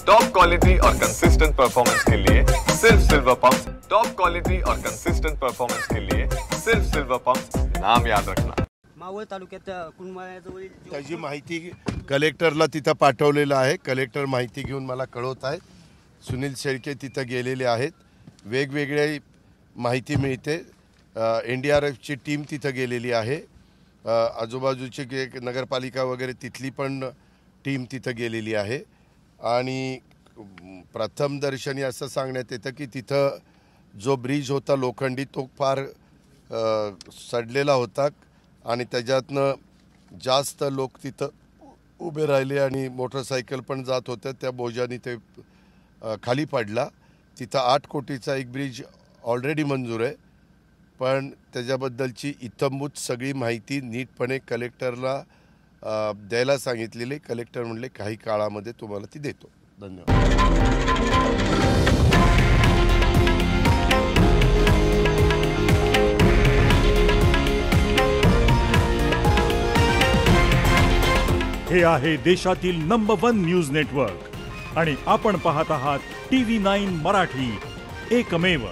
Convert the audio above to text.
Top quality और consistent performance के लिए सिर्फ सिल्वर पंप्स। टॉप क्वालिटी और कंसिस्टेंट परफॉर्मेंस के लिए सिर्फ सिल्वर पंप्स, नाम याद रखना। मावळ तालुक्यात कुंडमाळ्याजवळील त्याची माहिती कलेक्टरला तिथं पाठवलेलं आहे। कलेक्टर माहिती घेऊन मला कळवत आहेत। सुनील शेळके तिथं गेलेले आहेत। वेगवेगळी माहिती मिळते। एनडीआरएफची टीम तिथं गेलेली आहे। आजूबाजूची नगरपालिका वगैरे तिथली पण टीम तिथं गेलेली आहे। आणि प्रथम दर्शनी असं सांगण्यात येतं की तिथं जो ब्रिज होता लोखंडी तो फार सडलेला होता आणि त्याच्यातनं जास्त लोक तिथं उभे राहिले आणि मोटरसायकल पण जात होत्या, त्या बोजाने ते खाली पडला। तिथं 8 कोटीचा एक ब्रिज ऑलरेडी मंजूर आहे, पण त्याच्याबद्दलची इत्थंभूत सगळी माहिती नीटपणे कलेक्टरला द्यायला सांगितलेली। कलेक्टर म्हणले काही काळामध्ये तुम्हाला ती देतो। धन्यवाद। हे आहे देशातील नंबर 1 न्यूज नेटवर्क आणि आपण पाहत आहात TV9 मराठी, एकमेव।